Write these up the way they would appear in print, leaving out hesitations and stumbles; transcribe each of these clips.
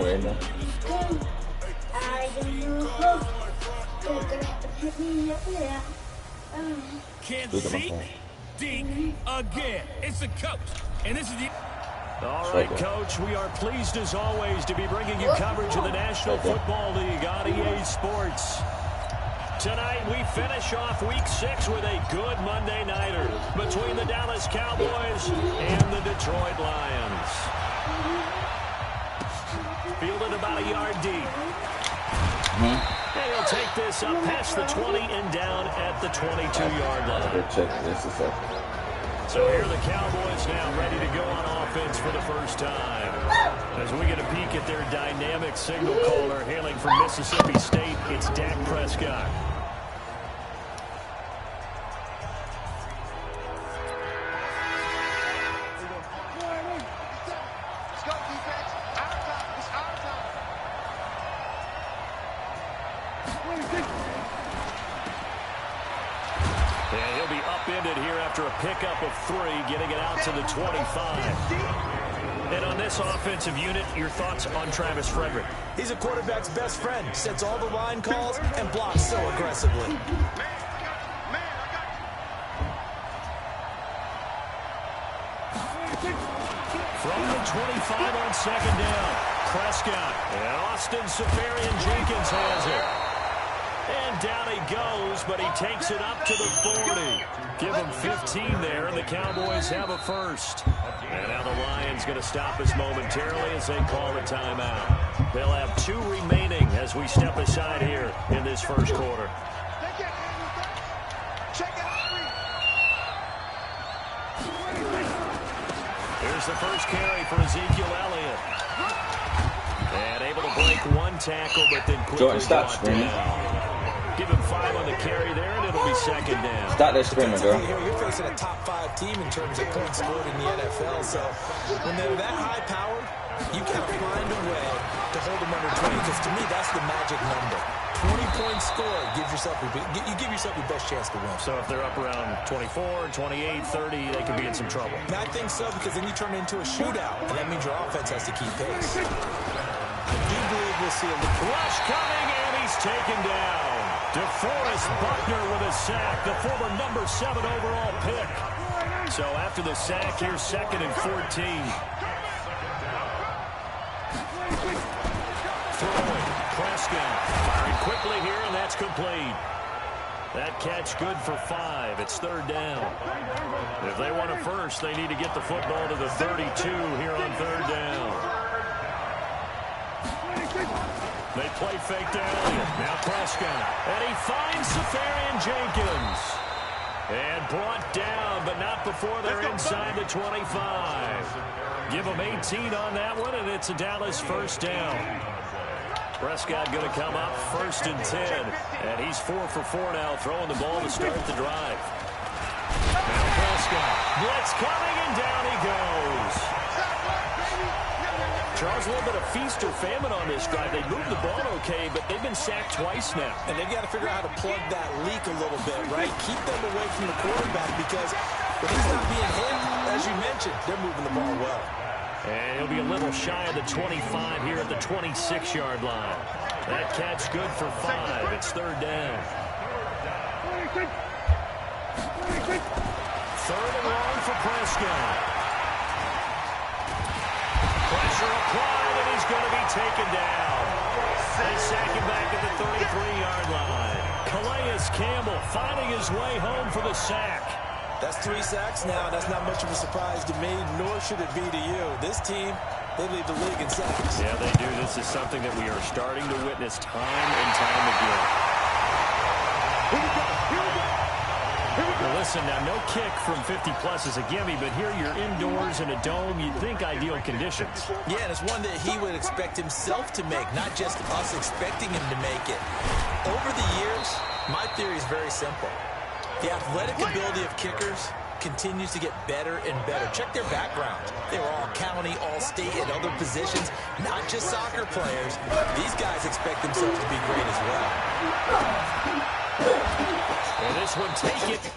right now. I don't know. They're gonna have to put me up there. Can't see Deke again. It's the coach, and this is the. All right, Coach, we are pleased as always to be bringing you coverage of the National Football League on EA Sports. Tonight, we finish off Week 6 with a good Monday nighter between the Dallas Cowboys and the Detroit Lions. Fielded about a yard deep. And he'll take this up past the 20 and down at the 22-yard line. Check this a second. So here are the Cowboys now ready to go on offense for the first time. As we get a peek at their dynamic signal caller hailing from Mississippi State, it's Dak Prescott. And he'll be upended here after a pickup of 3, getting it out to the 25. And on this offensive unit, your thoughts on Travis Frederick? He's a quarterback's best friend. Sets all the line calls and blocks so aggressively. From the 25 on second down, Prescott. And Austin Seferian-Jenkins has it. And down he goes, but he takes it up to the 40. Give him 15 there, and the Cowboys have a first. And now the Lions going to stop us momentarily as they call a timeout. They'll have 2 remaining as we step aside here in this first quarter. Here's the first carry for Ezekiel Elliott. And able to break 1 tackle, but then quickly brought down. Give him 5 on the carry there, and it'll be second down. Start that screaming, girl. You're facing a top 5 team in terms of points scored in the NFL, so when they're that high-powered, you got to find a way to hold them under 20, because to me, that's the magic number. 20 points scored, you give yourself your best chance to win. So if they're up around 24, 28, 30, they could be in some trouble. I think so, because then you turn it into a shootout, and that means your offense has to keep pace. I do believe we'll see a rush coming, and he's taken down. DeForest Buckner with a sack, the former number 7 overall pick. So after the sack, here's 2nd and 14. Throwing, Prescott firing quickly here, and that's complete. That catch good for 5. It's 3rd down. If they want a first, they need to get the football to the 32 here on 3rd down. They play fake to Elliott. Now Prescott. And he finds Seferian-Jenkins. And brought down, but not before they're inside the 25. Give them 18 on that one, and it's a Dallas first down. Prescott going to come up 1st and 10. And he's 4 for 4 now, throwing the ball to start the drive. Now Prescott. Blitz coming, and down he goes. Charles, a little bit of feast or famine on this drive. They moved the ball okay, but they've been sacked twice now. And they've got to figure out how to plug that leak a little bit, right? Keep them away from the quarterback, because when he's not being hit, as you mentioned, they're moving the ball well. And he'll be a little shy of the 25 here at the 26-yard line. That catch good for 5. It's 3rd down. 3rd and long for Prescott. Pressure applied, and he's going to be taken down. They sack him back at the 33-yard line. Calais Campbell finding his way home for the sack. That's 3 sacks now. That's not much of a surprise to me, nor should it be to you. This team, they lead the league in sacks. Yeah, they do. This is something that we are starting to witness time and time again. Here we go. Here we go. Well, listen, now, no kick from 50-plus is a gimme, but here you're indoors in a dome. You'd think ideal conditions. Yeah, and it's one that he would expect himself to make, not just us expecting him to make it. Over the years, my theory is very simple. The athletic ability of kickers continues to get better and better. Check their backgrounds. They were all county, all state, and other positions, not just soccer players. These guys expect themselves to be great as well. And this one, take it.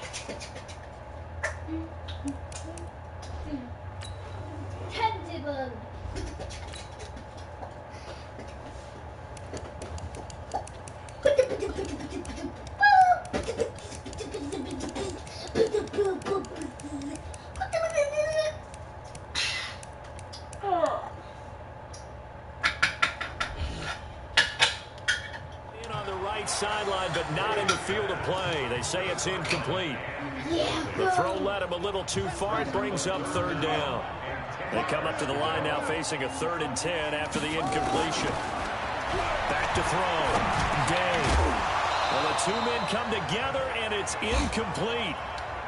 sideline, but not in the field of play. They say it's incomplete. Yeah, The throw led him a little too far. It brings up third down. They come up to the line now facing a 3rd and 10 after the incompletion. Back to throw. Day. Well, the two men come together, and it's incomplete.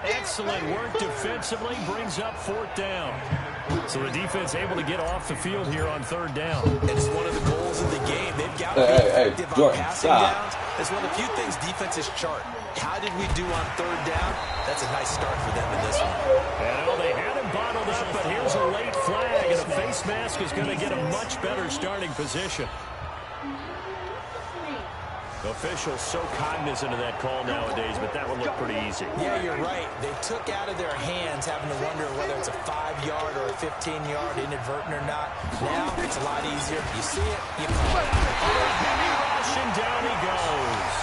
Excellent work defensively. Brings up 4th down. So the defense able to get off the field here on 3rd down. And it's one of the goals of the game. They've got to be effective on passing downs. It's one of the few things defenses chart. How did we do on 3rd down? That's a nice start for them in this one. And they had him bottled up, but here's a late flag, and a face mask is going to get a much better starting position. Officials so cognizant of that call nowadays, but that one looked pretty easy. Yeah, you're right. They took out of their hands having to wonder whether it's a 5-yard or a 15-yard inadvertent or not. Now it's a lot easier. You see it, you call it. Heavy rush, and down he goes.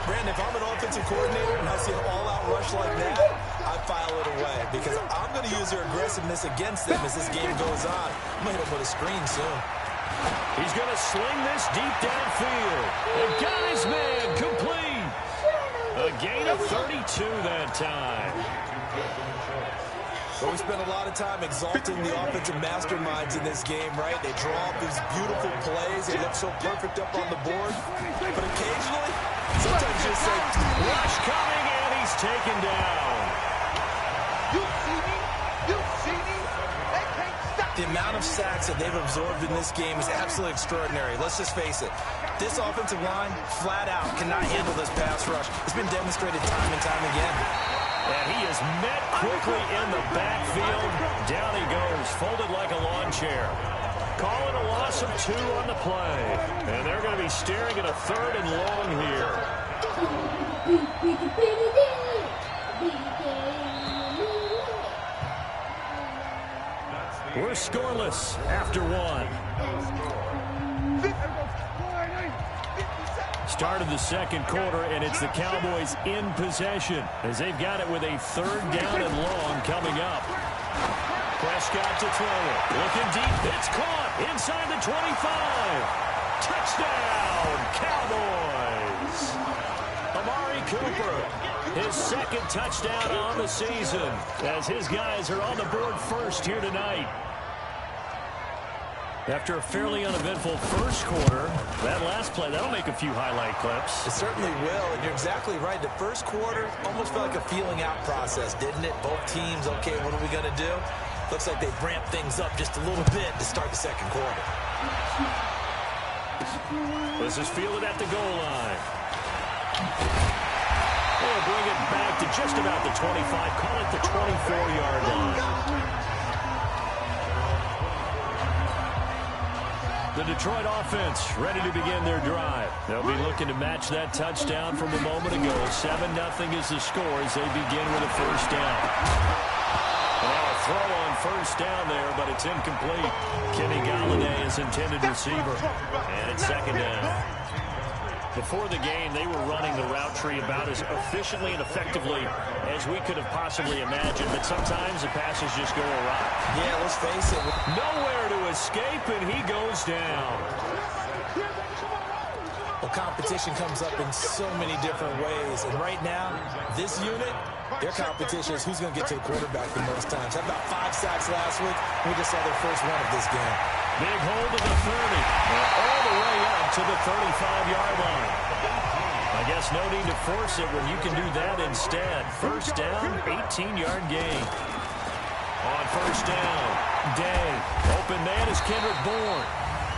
Brandon, if I'm an offensive coordinator and I see an all-out rush like that, I file it away because I'm going to use their aggressiveness against them as this game goes on. I'm going to hit them with a screen soon. He's going to sling this deep downfield. And got his man complete. A gain of 32 that time. Well, we spent a lot of time exalting the offensive masterminds in this game, right? They draw up these beautiful plays. They look so perfect up on the board. But occasionally, sometimes you just say, rush coming, and he's taken down. You see me? You see me? They can't stop. The amount of sacks that they've absorbed in this game is absolutely extraordinary. Let's just face it. This offensive line, flat out, cannot handle this pass rush. It's been demonstrated time and time again. And he is met quickly in the backfield. Down he goes, folded like a lawn chair. Calling a loss of 2 on the play. And they're going to be staring at a 3rd and long here. We're scoreless after 1. Start of the 2nd quarter, and it's the Cowboys in possession as they've got it with a 3rd down and long coming up. Prescott to throw it. Looking deep. It's caught inside the 25. Touchdown, Cowboys. Amari Cooper, his 2nd touchdown on the season as his guys are on the board first here tonight. After a fairly uneventful first quarter, that last play, that'll make a few highlight clips. It certainly will, and you're exactly right. The first quarter almost felt like a feeling out process, didn't it? Both teams, okay, what are we going to do? Looks like they've ramped things up just a little bit to start the 2nd quarter. This is fielded at the goal line. They'll bring it back to just about the 25, call it the 24-yard line. The Detroit offense ready to begin their drive. They'll be looking to match that touchdown from a moment ago. 7-0 is the score as they begin with a 1st down. Now a throw on 1st down there, but it's incomplete. Kenny Galladay is intended receiver. And it's 2nd down. Before the game, they were running the route tree about as efficiently and effectively as we could have possibly imagined, but sometimes the passes just go awry. Yeah, let's face it. Nowhere to escape, and he goes down. Well, competition comes up in so many different ways, and right now, this unit, their competition is who's going to get to the quarterback the most times. Had about 5 sacks last week. We just saw their first one of this game. Big hold of the 30, and all the way up to the 35-yard line. I guess no need to force it when you can do that instead. 1st down, 18-yard gain. On 1st down, Day. Open man is Kendrick Bourne.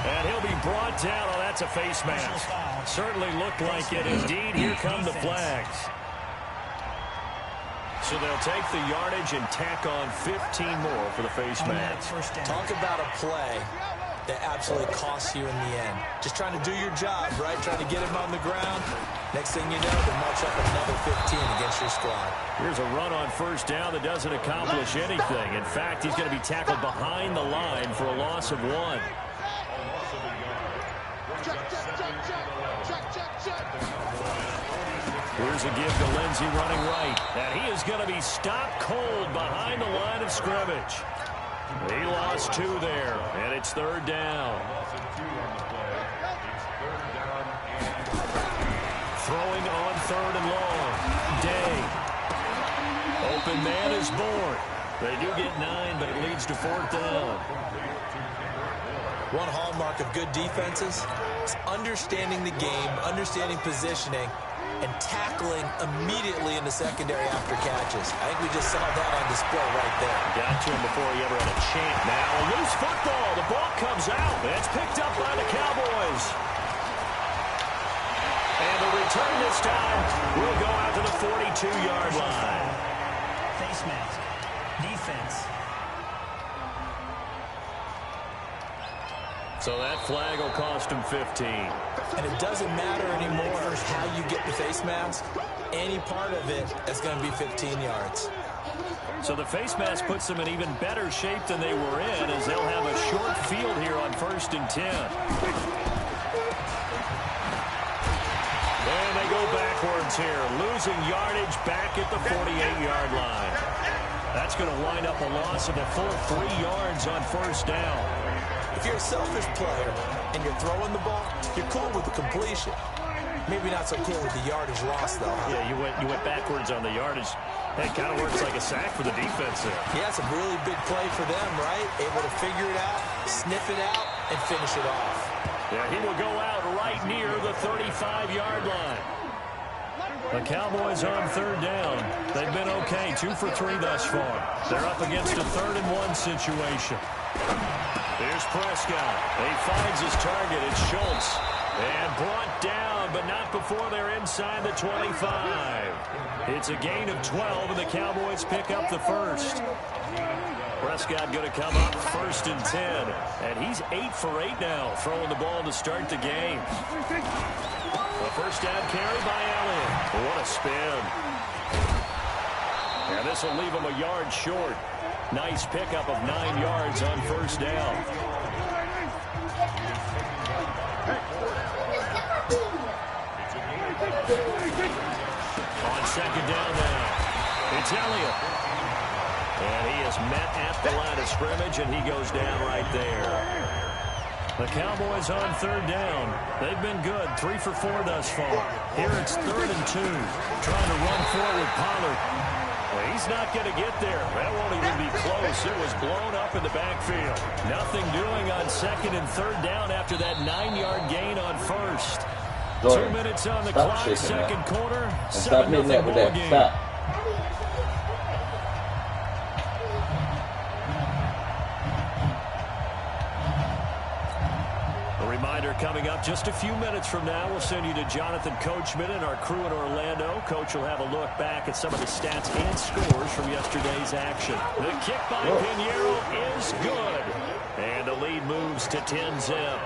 And he'll be brought down. Oh, that's a face mask. Certainly looked like it. Indeed, here come the flags. So they'll take the yardage and tack on 15 more for the face mask. Talk about a play that absolutely costs you in the end. Just trying to do your job, right? Trying to get him on the ground. Next thing you know, they march up another 15 against your squad. Here's a run on 1st down that doesn't accomplish anything. In fact, he's going to be tackled behind the line for a loss of 1. Here's a give to Lindsey running right. And he is going to be stopped cold behind the line of scrimmage. He lost 2 there, and it's 3rd down. Throwing on 3rd and long. Day. Open man is born. They do get 9, but it leads to 4th down. One hallmark of good defenses is understanding the game, understanding positioning, and tackling immediately in the secondary after catches. I think we just saw that on display right there. Got to him before he ever had a chance. Now a loose football. The ball comes out. It's picked up by the Cowboys. And the return this time will go out to the 42-yard line. Face mask. Defense. So that flag will cost him 15. And it doesn't matter anymore how you get the face mask. Any part of it is going to be 15 yards. So the face mask puts them in even better shape than they were in, as they'll have a short field here on 1st and 10. And they go backwards here, losing yardage back at the 48-yard line. That's going to wind up a loss of a full 3 yards on 1st down. If you're a selfish player and you're throwing the ball, you're cool with the completion. Maybe not so cool with the yardage loss, though. Huh? Yeah, you went backwards on the yardage. Hey, kind of works like a sack for the defense there. Yeah, it's a really big play for them, right? Able to figure it out, sniff it out, and finish it off. Yeah, he will go out right near the 35-yard line. The Cowboys on 3rd down. They've been okay, 2 for 3 thus far. They're up against a 3rd and 1 situation. Here's Prescott. He finds his target. It's Schultz. And brought down, but not before they're inside the 25. It's a gain of 12, and the Cowboys pick up the first. Prescott going to come up 1st and 10. And he's 8 for 8 now, throwing the ball to start the game. A first down carry by Elliott. What a spin. And this will leave him a yard short. Nice pickup of 9 yards on 1st down. On 2nd down now, it's Elliott. And he is met at the line of scrimmage, and he goes down right there. The Cowboys on 3rd down. They've been good, 3 for 4 thus far. Here it's 3rd and 2. Trying to run forward Pollard. Well, he's not going to get there. That won't even be close. It was blown up in the backfield. Nothing doing on 2nd and 3rd down after that 9-yard gain on 1st. 2 minutes on the clock, 2nd quarter. 7-0 ball game. Coming up just a few minutes from now, we'll send you to Jonathan Coachman and our crew in Orlando. Coach will have a look back at some of the stats and scores from yesterday's action. The kick by Pinheiro is good. And the lead moves to 10-zip.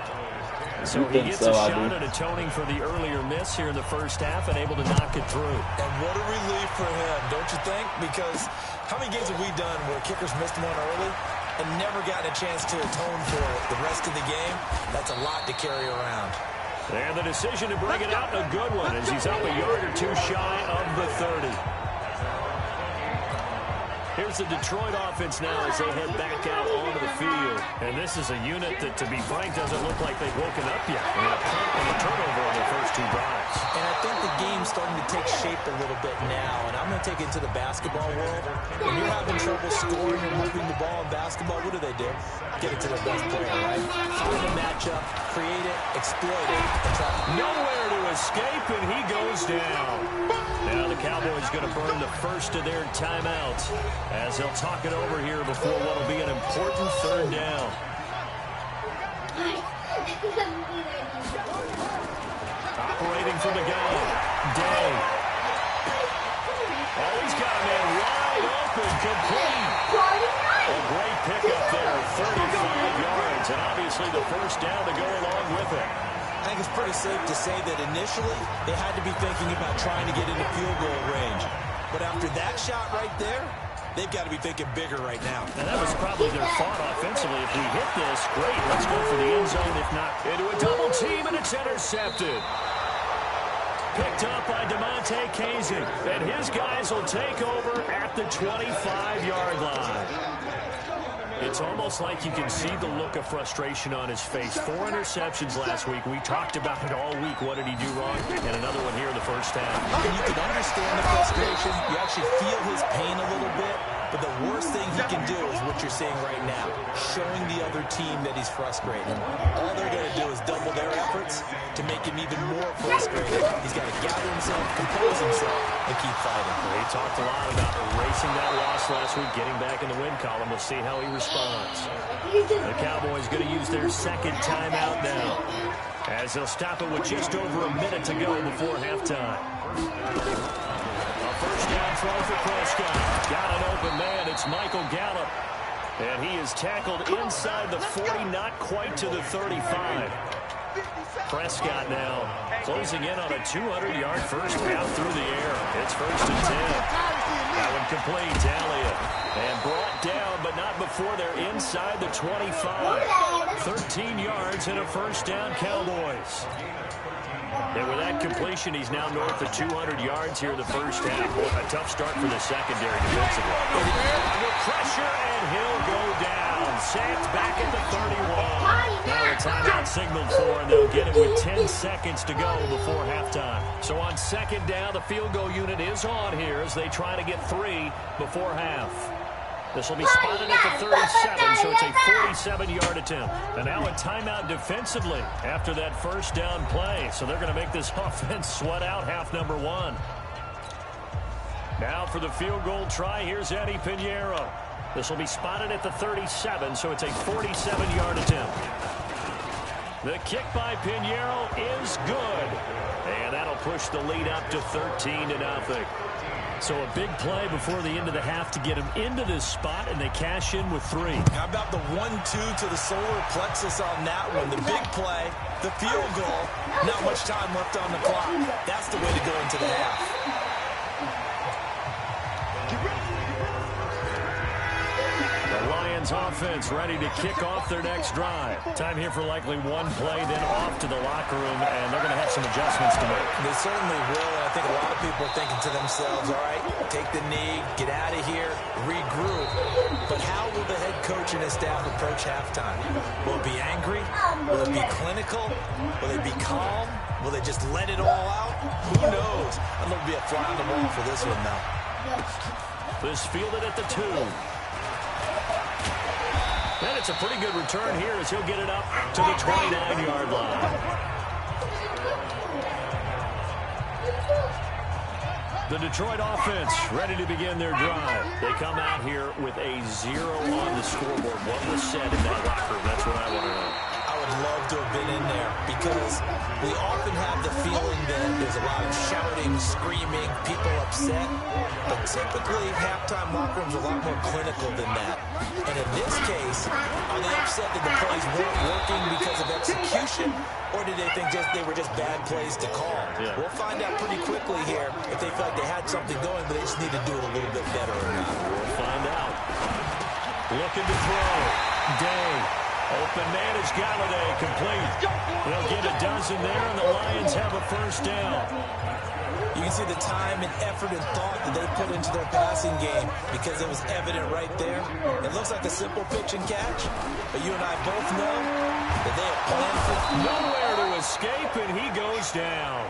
So he gets a shot at atoning for the earlier miss here in the first half and able to knock it through. And what a relief for him, don't you think? Because how many games have we done where kickers missed one early and never gotten a chance to atone for it the rest of the game? That's a lot to carry around. And the decision to bring it out, a good one, as he's up a yard or two shy of the 30. Here's the Detroit offense now as they head back out onto the field. And this is a unit that, to be frank, doesn't look like they've woken up yet. And a punt and a turnover on their first 2 drives. And I think the game's starting to take shape a little bit now. And I'm going to take it into the basketball world. When you're having trouble scoring and moving the ball in basketball, what do? Get it to their best player, right? Find a matchup, create it, exploit it. Nowhere to escape, and he goes down. Now the Cowboys going to burn the first of their timeouts as they'll talk it over here before what will be an important 3rd down. Operating from the gun, Day. Oh, he's got a man wide open, complete. A great pickup there, 35 yards, and obviously the first down to go along with it. I think it's pretty safe to say that initially they had to be thinking about trying to get into field goal range. But after that shot right there, they've got to be thinking bigger right now. And that was probably their thought offensively. If we hit this, great, let's go for the end zone. If not, into a double team, and it's intercepted. Picked up by DeMonte Casey. And his guys will take over at the 25-yard line. It's almost like you can see the look of frustration on his face. 4 interceptions last week. We talked about it all week. What did he do wrong? And another one here in the first half. And you can understand the frustration. You actually feel his pain a little bit. But the worst thing he can do is what you're seeing right now, showing the other team that he's frustrated. All they're going to do is double their efforts to make him even more frustrated. He's got to gather himself, compose himself, and keep fighting. He talked a lot about erasing that loss last week, getting back in the win column. We'll see how he responds. The Cowboys going to use their second timeout now, as they'll stop it with just over a minute to go before halftime. First down throw for Prescott. Got an open man. It's Michael Gallup. And he is tackled inside the 40, not quite to the 35. Prescott now closing in on a 200-yard first half through the air. It's 1st and 10. That one complete to Elliott. And brought down, but not before they're inside the 25. 13 yards and a first down, Cowboys. And with that completion, he's now north of 200 yards here in the first half. A tough start for the secondary defensively. Under pressure, and he'll go down. Sacked back at the 31. Now a timeout signaled for, and they'll get it with 10 seconds to go before halftime. So on second down, the field goal unit is on here as they try to get 3 before half. This will be spotted at the 37, so it's a 47-yard attempt. And now a timeout defensively after that first down play. So they're going to make this offense sweat out half number 1. Now for the field goal try, here's Eddie Pinheiro. This will be spotted at the 37, so it's a 47-yard attempt. The kick by Pinheiro is good. And that'll push the lead up to 13-0. So a big play before the end of the half to get him into this spot, and they cash in with 3. How about the 1-2 to the solar plexus on that one? The big play, the field goal, not much time left on the clock. That's the way to go into the half. The Lions offense ready to kick off their next drive. Time here for likely one play, then off to the locker room, and they're going to have some adjustments to make. They certainly will, and I think a lot of people are thinking to themselves, all right, take the knee, get out of here, regroup. But how will the head coach and his staff approach halftime? Will it be angry? Will it be clinical? Will it be calm? Will they just let it all out? Who knows? I'm going to be a fly on the wall for this one, though. This fielded at the 2. And it's a pretty good return here as he'll get it up to the 29-yard line. The Detroit offense ready to begin their drive. They come out here with a 0 on the scoreboard. What was said in that locker room? That's what I want to know. I would love to have been in there because we often have the feeling that there's a lot of shouting, screaming, people upset. But typically, halftime locker rooms are a lot more clinical than that. And in this case, are they upset that the plays weren't working because of execution, or did they think they were just bad plays to call? Yeah. We'll find out pretty quickly here if they felt like they had something going, but they just need to do it a little bit better or not. We'll find out. Looking to throw. Day. Open man is Galladay, complete. They'll get a dozen there, and the Lions have a first down. You can see the time and effort and thought that they put into their passing game because it was evident right there. It looks like a simple pitch and catch, but you and I both know that they have planned for nowhere to escape, and he goes down.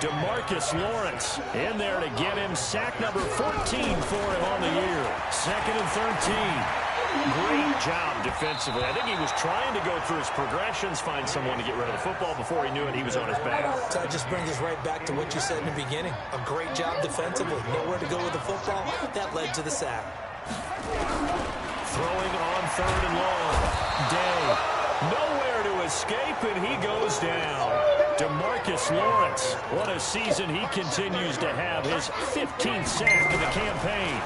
DeMarcus Lawrence in there to get him sack number 14 for him on the year. 2nd and 13. Great job defensively. I think he was trying to go through his progressions, find someone to get rid of the football. Before he knew it, he was on his back. So that just brings us right back to what you said in the beginning. A great job defensively. Nowhere to go with the football. That led to the sack. Throwing on 3rd and long. Day. Nowhere to escape, and he goes down. DeMarcus Lawrence. What a season he continues to have. His 15th sack of the campaign.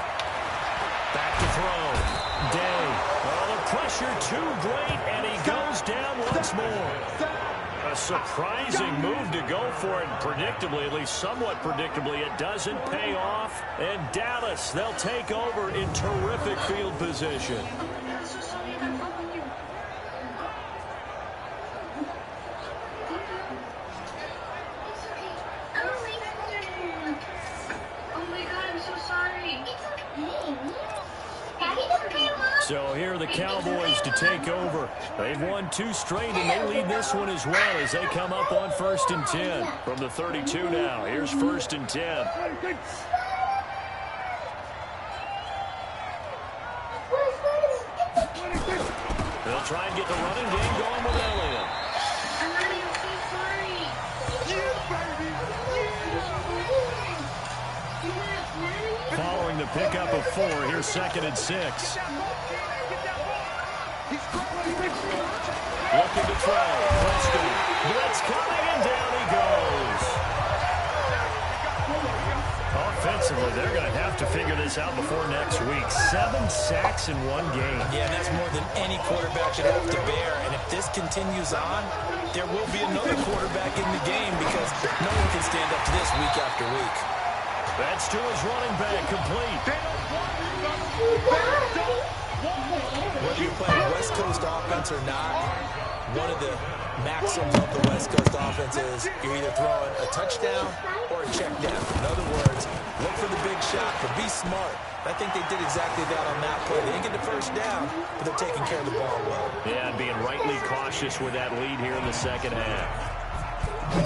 Back to throw. Day. Oh, the pressure too great, and he goes down once more. A surprising move to go for it, predictably, at least somewhat predictably. It doesn't pay off, and Dallas, they'll take over in terrific field position. So Cowboys to take over. They've won 2 straight, and they lead this one as well as they come up on 1st and 10. From the 32 now, here's 1st and 10. They'll try and get the running game going with Elliott. Following the pickup of 4, here's 2nd and 6. Looking to throw. Preston. Blitz coming, and down he goes. Offensively, they're going to have to figure this out before next week. 7 sacks in 1 game. Yeah, that's more than any quarterback should have to bear. And if this continues on, there will be another quarterback in the game because no one can stand up to this week after week. That's to his running back, complete. Whether you're playing West Coast offense or not, one of the maxims of the West Coast offense is you're either throwing a touchdown or a check down. In other words, look for the big shot, but be smart. I think they did exactly that on that play. They didn't get the first down, but they're taking care of the ball well. Yeah, and being rightly cautious with that lead here in the second half.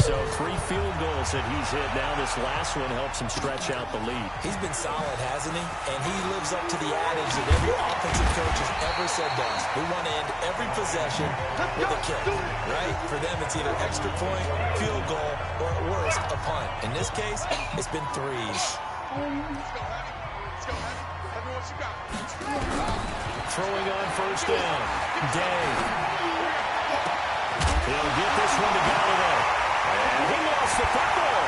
So 3 field goals that he's hit now. This last one helps him stretch out the lead. He's been solid, hasn't he? And he lives up to the adage that every offensive coach has ever said to us. We want to end every possession with a kick, right? For them, it's either extra point, field goal, or at worst, a punt. In this case, it's been 3s. Throwing on 1st down. Day. He'll get this one to Galloway. And he lost the football.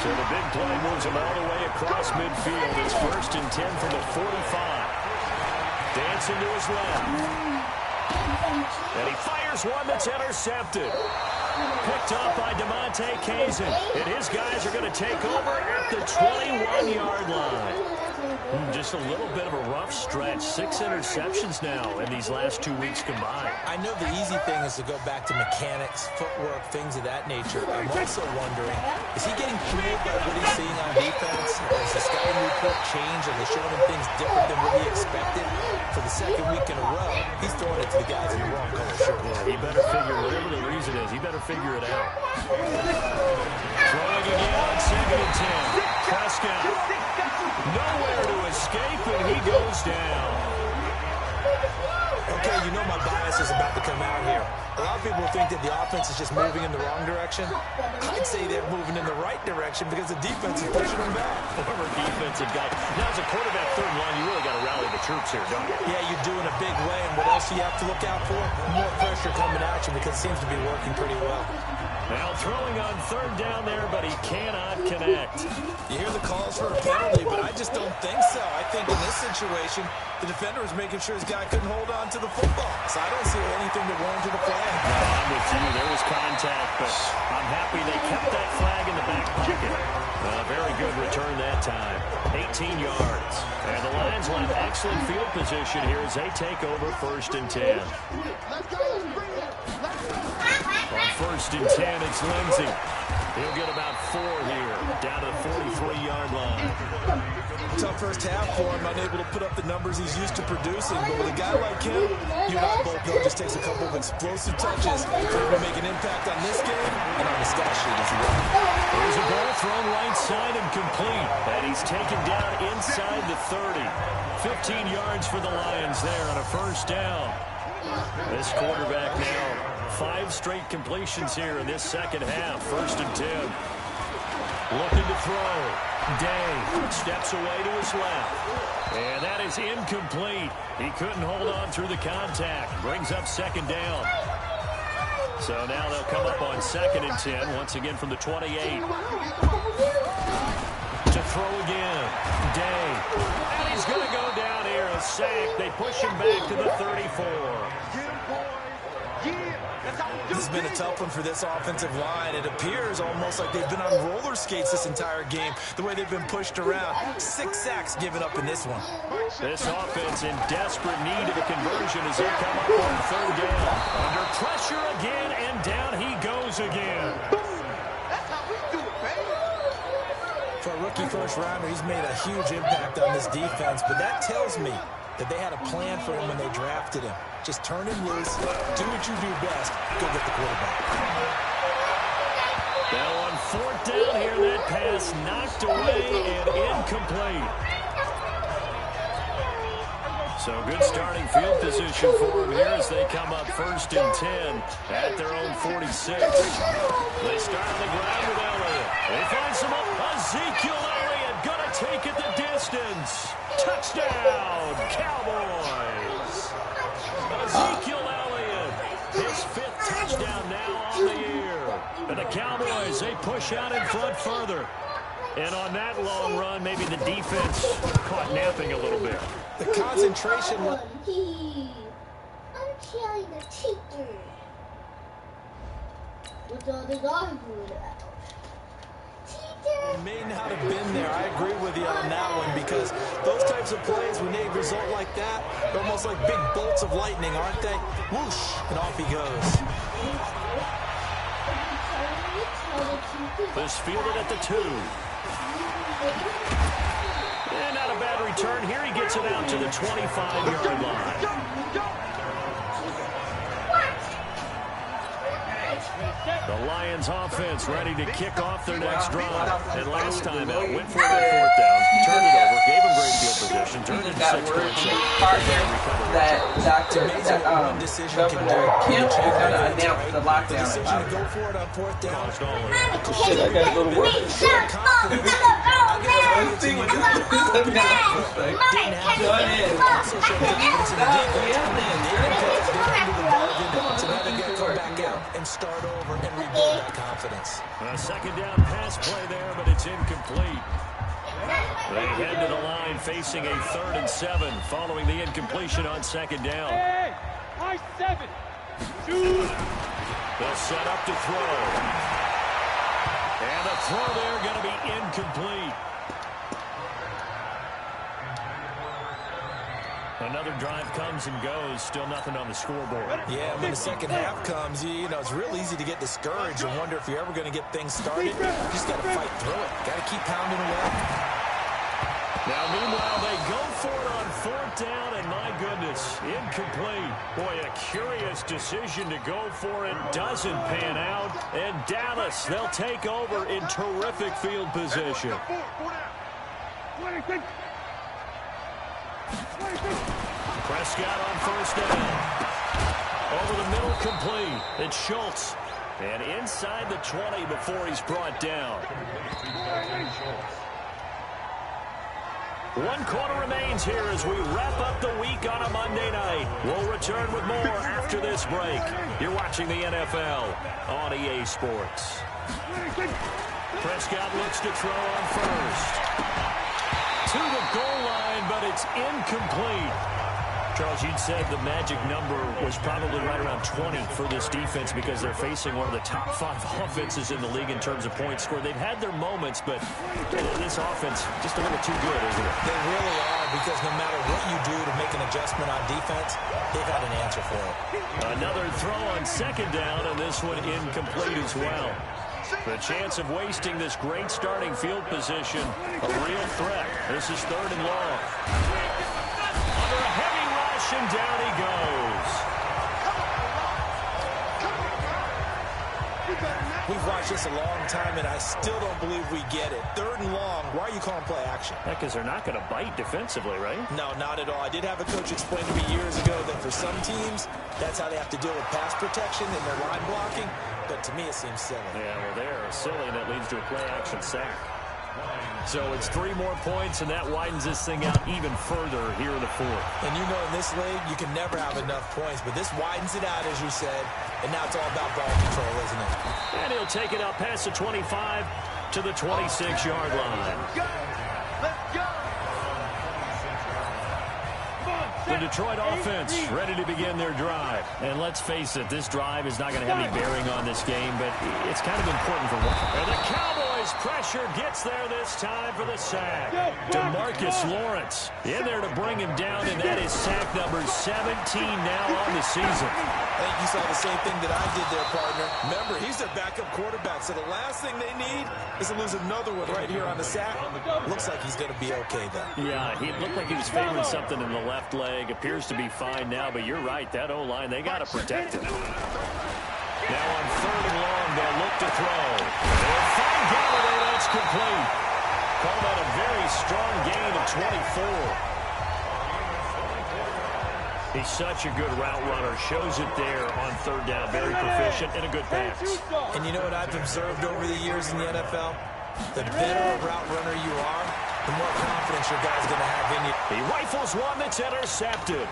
So the big play moves him all the way across midfield. It's 1st and 10 from the 45. Dancing to his left. And he fires one that's intercepted. Picked up by DeMonte Kazin. And his guys are going to take over at the 21-yard line. Just a little bit of a rough stretch. 6 interceptions now in these last 2 weeks combined. I know the easy thing is to go back to mechanics, footwork, things of that nature. I'm also wondering, is he getting fooled by what he's seeing on defense? Has the scouting report changed? Are they showing him things different than what he expected? For the 2nd week in a row, he's throwing it to the guys in the wrong color shirt. Yeah, he better figure, whatever the reason is, he better figure it out. Throwing again on 2nd and 10. Prescott. Nowhere to escape, and he goes down. Okay, you know my bias is about to come out here. A lot of people think that the offense is just moving in the wrong direction. I'd say they're moving in the right direction because the defense is pushing them back. Former defensive guy. Now, as a quarterback, 3rd line, you really got to rally the troops here, don't you? Yeah, you do in a big way, and what else do you have to look out for? More pressure coming at you because it seems to be working pretty well. Now throwing on 3rd down there, but he cannot connect. You hear the calls for a penalty, but I just don't think so. I think in this situation, the defender was making sure his guy couldn't hold on to the football. So I don't see anything to warrant a flag. No, I'm with you. There was contact, but I'm happy they kept that flag in the back pocket. Very good return that time. 18 yards. And the Lions will have excellent field position here as they take over 1st and 10. On 1st and 10, it's Lindsey. He'll get about 4 here, down to the 43-yard line. Tough first half for him, unable to put up the numbers he's used to producing. But with a guy like him, you and I both know it just takes a couple of explosive touches for him to make an impact on this game and on the stat sheet as well. There's a ball thrown right side and complete. And he's taken down inside the 30. 15 yards for the Lions there on a 1st down. This quarterback now 5 straight completions here in this 2nd half. 1st and 10. Looking to throw. Day steps away to his left. And that is incomplete. He couldn't hold on through the contact. Brings up 2nd down. So now they'll come up on 2nd and 10. Once again from the 28. To throw again. Day. And he's going to go down here. A sack. They push him back to the 34. This has been a tough one for this offensive line. It appears almost like they've been on roller skates this entire game, the way they've been pushed around. 6 sacks given up in this one. This offense in desperate need of a conversion as they come up on 3rd down. Under pressure again, and down he goes again. For a a rookie first-rounder. He's made a huge impact on this defense, but that tells me that they had a plan for him when they drafted him. Just turn him loose, do what you do best, go get the quarterback. Now on fourth down here, that pass knocked away and incomplete. So good starting field position for them here as they come up 1st and 10 at their own 46. They start on the ground with Elliott. They find some Ezekiel Elliott gonna take it the distance. Touchdown, Cowboys. Ezekiel Elliott, his 5th touchdown now on the year. And the Cowboys, they push out in front further. And on that long run, maybe the defense caught napping a little bit. The concentration... I'm telling the teacher. What's all this arguing about? Teacher! May not have been there. I agree with you on that one because those types of plays, when they result like that, they're almost like big bolts of lightning, aren't they? Whoosh, and off he goes. This fielded at the 2. And not a bad return here. He gets it out to the 25-yard line. The Lions offense ready to kick off their next drive. And last time out, went for that 4th down, turned it over, gave him great field position, turned it to 6 points. That Dr. Governor Kim is going to announce the lockdown. The decision to go for it on 4th down. Shit, I got to go to work. And start over and rebuild that confidence. A 2nd down pass play there, but it's incomplete. They head to the line facing a 3rd and 7 following the incompletion on 2nd down. Hey, I 7. They'll set up to throw. And the throw there going to be incomplete. Another drive comes and goes. Still nothing on the scoreboard. Yeah, when the second half comes, you know, it's real easy to get discouraged and wonder if you're ever going to get things started. You just got to fight through it. Got to keep pounding away. Now, meanwhile, they go for it on 4th down, and my goodness, incomplete. Boy, a curious decision to go for it. Doesn't pan out. And Dallas, they'll take over in terrific field position. Prescott on 1st down. Over the middle, complete. It's Schultz. And inside the 20 before he's brought down. 1 quarter remains here as we wrap up the week on a Monday night. We'll return with more after this break. You're watching the NFL on EA Sports. Prescott looks to throw on 1st. To the goal line, but it's incomplete. Charles, you'd said the magic number was probably right around 20 for this defense because they're facing one of the top 5 offenses in the league in terms of points scored. They've had their moments, but this offense just a little too good, isn't it? They really are, because no matter what you do to make an adjustment on defense, they've got an answer for it. Another throw on 2nd down, and this one incomplete as well. The chance of wasting this great starting field position, a real threat. This is 3rd and long. Under a heavy rush, and down he goes. We've watched this a long time, and I still don't believe we get it. 3rd and long. Why are you calling play action? Because they're not going to bite defensively, right? No, not at all. I did have a coach explain to me years ago that for some teams, that's how they have to deal with pass protection and their line blocking. But to me, it seems silly. Yeah, well, they're silly, and that leads to a play-action sack. So it's 3 more points, and that widens this thing out even further here in the 4th. And you know in this league, you can never have enough points, but this widens it out, as you said, and now it's all about ball control, isn't it? And he'll take it out past the 25 to the 26-yard line. Let's go. The Detroit offense ready to begin their drive. And let's face it, this drive is not going to have any bearing on this game, but it's kind of important for one. And the Cowboys as pressure gets there this time for the sack. DeMarcus Lawrence in there to bring him down, and that is sack number 17 now on the season. I think you saw the same thing that I did there, partner. Remember, he's their backup quarterback, so the last thing they need is to lose another one right here on the sack. Looks like he's going to be okay, though. Yeah, he looked like he was favoring something in the left leg. Appears to be fine now, but you're right. That O-line, they got to protect him. Now on 3rd and long, they'll look to throw. They'll find Galladay. That's complete. Call that a very strong gain of 24. He's such a good route runner. Shows it there on 3rd down. Very proficient and a good pass. And you know what I've observed over the years in the NFL? The better a route runner you are, the more confidence your guy's going to have in you. He rifles one that's intercepted.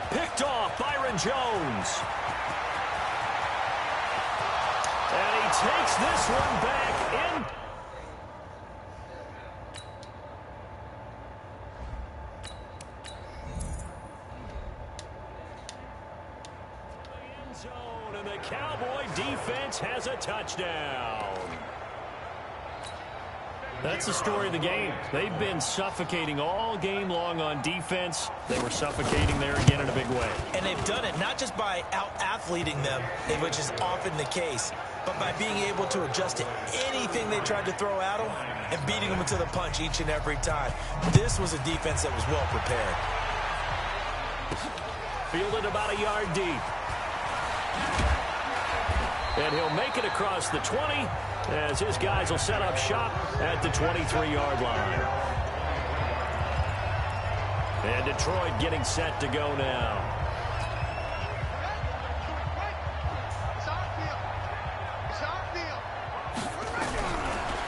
Picked off Byron Jones. And he takes this one back in. Zone, and the Cowboy defense has a touchdown. That's the story of the game. They've been suffocating all game long on defense. They were suffocating there again in a big way. And they've done it not just by out-athleting them, which is often the case, but by being able to adjust to anything they tried to throw at them and beating them to the punch each and every time. This was a defense that was well prepared. Fielded about a yard deep. And he'll make it across the 20 as his guys will set up shop at the 23-yard line. And Detroit getting set to go now.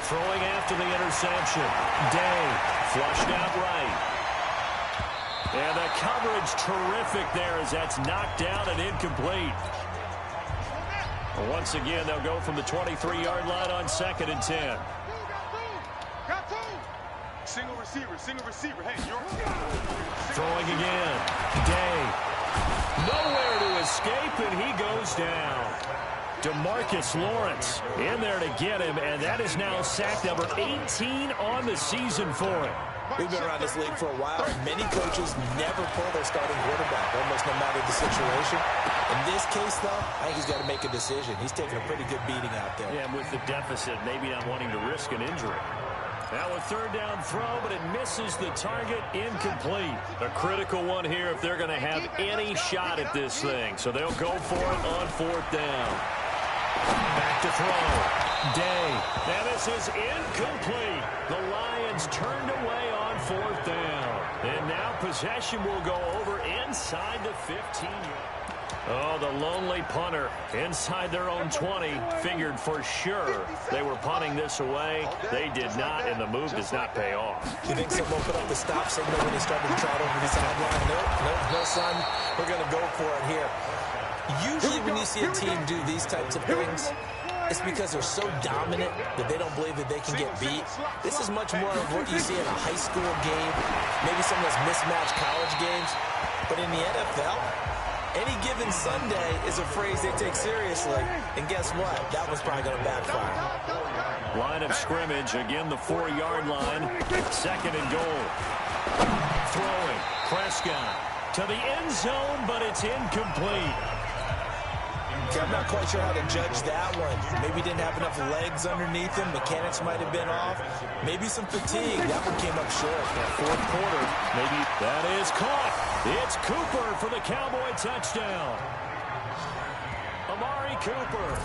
Throwing after the interception. Day flushed out right. And the coverage terrific there as that's knocked down and incomplete. Once again, they'll go from the 23-yard line on 2nd and 10. Got two. Single receiver. Hey, you're Throwing again. Day. Nowhere to escape, and he goes down. DeMarcus Lawrence in there to get him, and that is now sack number 18 on the season for him. We've been around this league for a while, and many coaches never pull their starting quarterback, almost no matter the situation. In this case, though, I think he's got to make a decision. He's taking a pretty good beating out there. Yeah, with the deficit, maybe not wanting to risk an injury. Now a 3rd down throw, but it misses the target, incomplete. A critical one here if they're going to have any shot at this thing. So they'll go for it on 4th down. Back to throw. Day. And this is incomplete. The Lions turned away on 4th down. And now possession will go over inside the 15-yard. Oh, the lonely punter inside their own 20 figured for sure they were punting this away. They did not, and the move does not pay off. Do you think someone put up the stop signal when he started to trot over the sideline? No, son. We're going to go for it here. Usually when you see a team do these types of things, it's because they're so dominant that they don't believe that they can get beat. This is much more of what you see in a high school game, maybe some of those mismatched college games. But in the NFL, any given Sunday is a phrase they take seriously. And guess what? That was probably going to backfire. Line of scrimmage, again the 4-yard line. 2nd and goal. Throwing. Prescott to the end zone, but it's incomplete. I'm not quite sure how to judge that one. Maybe didn't have enough legs underneath him. Mechanics might have been off. Maybe some fatigue. That one came up short. That 4th quarter, maybe that is caught. It's Cooper for the Cowboy touchdown. Amari Cooper.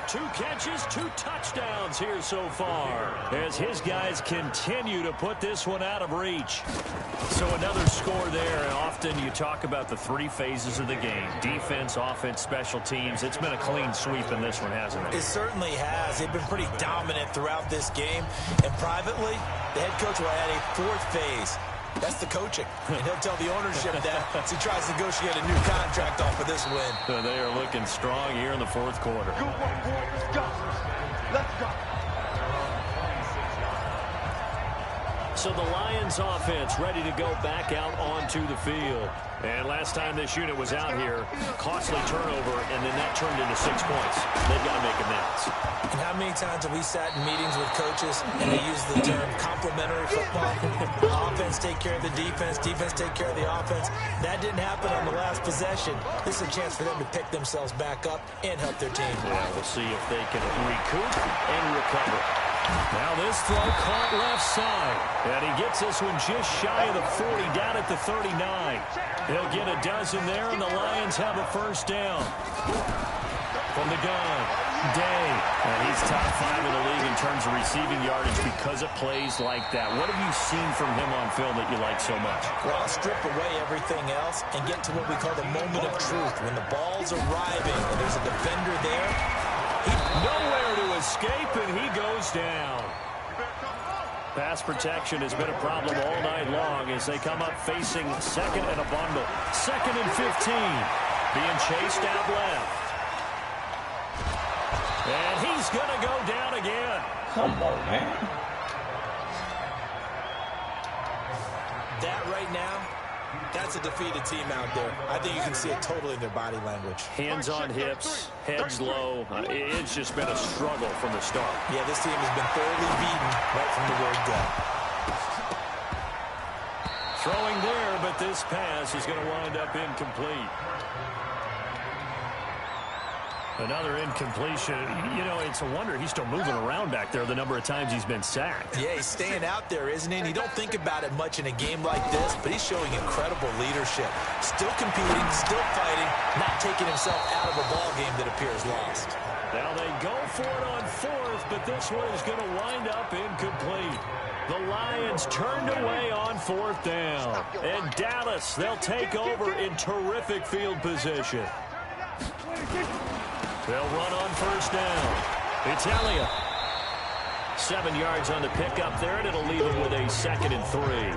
2 catches, 2 touchdowns here so far as his guys continue to put this one out of reach. So another score there. And often you talk about the 3 phases of the game. Defense, offense, special teams. It's been a clean sweep in this one, hasn't it? It certainly has. They've been pretty dominant throughout this game. And privately, the head coach will add a 4th phase. That's the coaching. And he'll tell the ownership that as he tries to negotiate a new contract off of this win. So they are looking strong here in the 4th quarter. Good work, boys. Let's go. So the Lions offense ready to go back out onto the field. And last time this unit was out here, costly turnover, and then that turned into 6 points. They've got to make amends. And how many times have we sat in meetings with coaches and they use the term complementary football? Offense take care of the defense, defense take care of the offense. That didn't happen on the last possession. This is a chance for them to pick themselves back up and help their team. Yeah, we'll see if they can recoup and recover. Now this throw caught left side. And he gets this one just shy of the 40, down at the 39. He'll get a dozen there, and the Lions have a first down. From the gun, Day. And he's top 5 in the league in terms of receiving yardage because of plays like that. What have you seen from him on film that you like so much? Well, I'll strip away everything else and get to what we call the moment of truth. When the ball's arriving and there's a defender there, nowhere to escape, and he goes down. Pass protection has been a problem all night long as they come up facing second and a bundle. 2nd and 15. Being chased out left. And he's going to go down again. Come on, man. That right now, that's a defeated team out there. I think you can see it totally in their body language. Hands on hips, heads low. It's just been a struggle from the start. Yeah, this team has been thoroughly beaten right from the word go. Throwing there, but this pass is going to wind up incomplete. Another incompletion. You know, it's a wonder he's still moving around back there the number of times he's been sacked. Yeah, he's staying out there, isn't he? And you don't think about it much in a game like this, but he's showing incredible leadership. Still competing, still fighting, not taking himself out of a ball game that appears lost. Now they go for it on 4th, but this one is going to wind up incomplete. The Lions turned away on 4th down. And Dallas, they'll take over in terrific field position. They'll run on 1st down. It's Elliott. 7 yards on the pickup there, and it'll leave them with a 2nd and 3.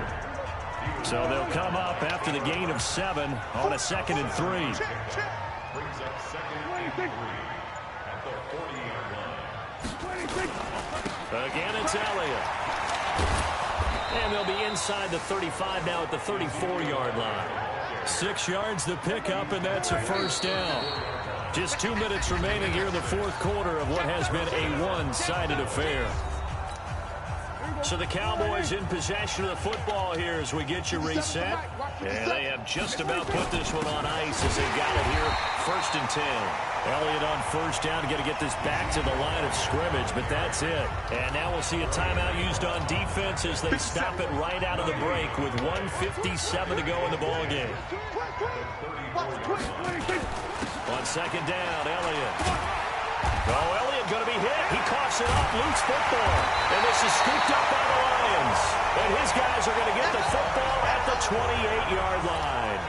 So they'll come up after the gain of 7 on a 2nd and 3. Brings up 2nd and 3 at the 40-yard line. Again, it's Elliott. And they'll be inside the 35 now at the 34-yard line. 6 yards the pickup, and that's a 1st down. Just 2 minutes remaining here in the 4th quarter of what has been a one-sided affair. So the Cowboys in possession of the football here as we get you reset. And they have just about put this one on ice as they got it here. 1st and 10. Elliott on 1st down. Got to get this back to the line of scrimmage, but that's it. And now we'll see a timeout used on defense as they stop it right out of the break with 1:57 to go in the ball game. On 2nd down, Elliott. Oh, Elliott going to be hit. He coughs it up, loose football. And this is scooped up by the Lions. And his guys are going to get the football at the 28-yard line.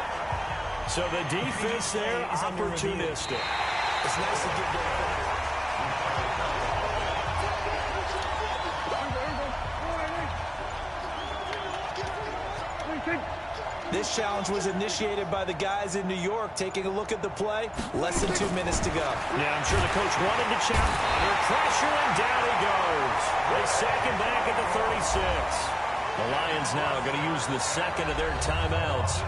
So the defense there, opportunistic. It's nice to get there. This challenge was initiated by the guys in New York. Taking a look at the play, less than 2 minutes to go. Yeah, I'm sure the coach wanted to challenge. Under pressure, and down he goes. They sack him back at the 36. The Lions now going to use the 2nd of their timeouts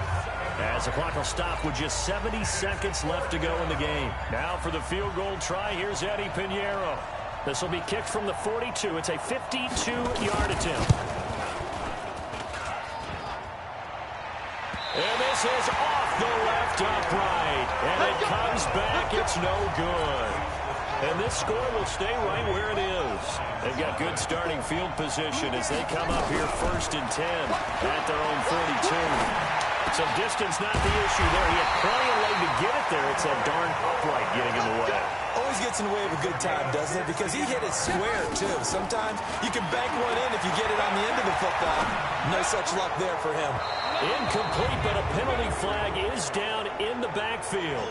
as the clock will stop with just 70 seconds left to go in the game. Now for the field goal try, here's Eddie Pinheiro. This will be kicked from the 42. It's a 52-yard attempt. And this is off the left upright. And it comes back. It's no good. And this score will stay right where it is. They've got good starting field position as they come up here 1st and 10 at their own 42. So distance not the issue there. He had plenty of leg to get it there. It's that darn upright getting in the way. Always gets in the way of a good time, doesn't it? Because he hit it square, too. Sometimes you can bank one in if you get it on the end of the football. No such luck there for him. Incomplete, but a penalty flag is down in the backfield.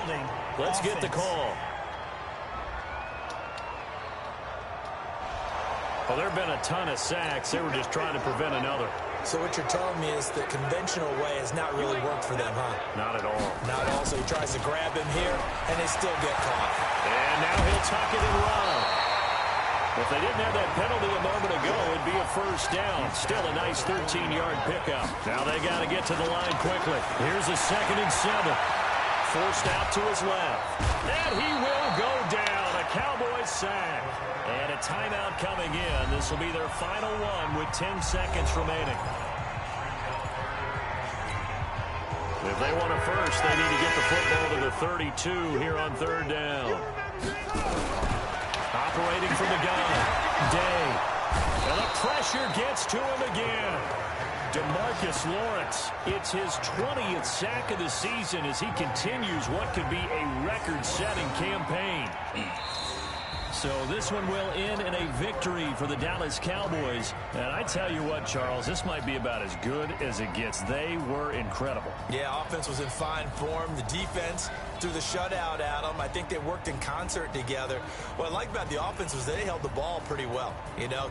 Let's get the call. Well, there have been a ton of sacks. They were just trying to prevent another. So what you're telling me is the conventional way has not really worked for them, huh? Not at all. Not at all. So he tries to grab him here, and they still get caught. And now he'll tuck it and run. If they didn't have that penalty a moment ago, it'd be a first down. Still a nice 13-yard pickup. Now they got to get to the line quickly. Here's a 2nd and 7. Forced out to his left. And he will go down. A Cowboys sack. And a timeout coming in. This will be their final one with 10 seconds remaining. If they want a first, they need to get the football to the 32 here on 3rd down. Operating from the gun, Day. And the pressure gets to him again. DeMarcus Lawrence, it's his 20th sack of the season as he continues what could be a record-setting campaign. So this one will end in a victory for the Dallas Cowboys. And I tell you what, Charles, this might be about as good as it gets. They were incredible. Yeah, offense was in fine form. The defense threw the shutout at them. I think they worked in concert together. What I like about the offense was they held the ball pretty well. You know,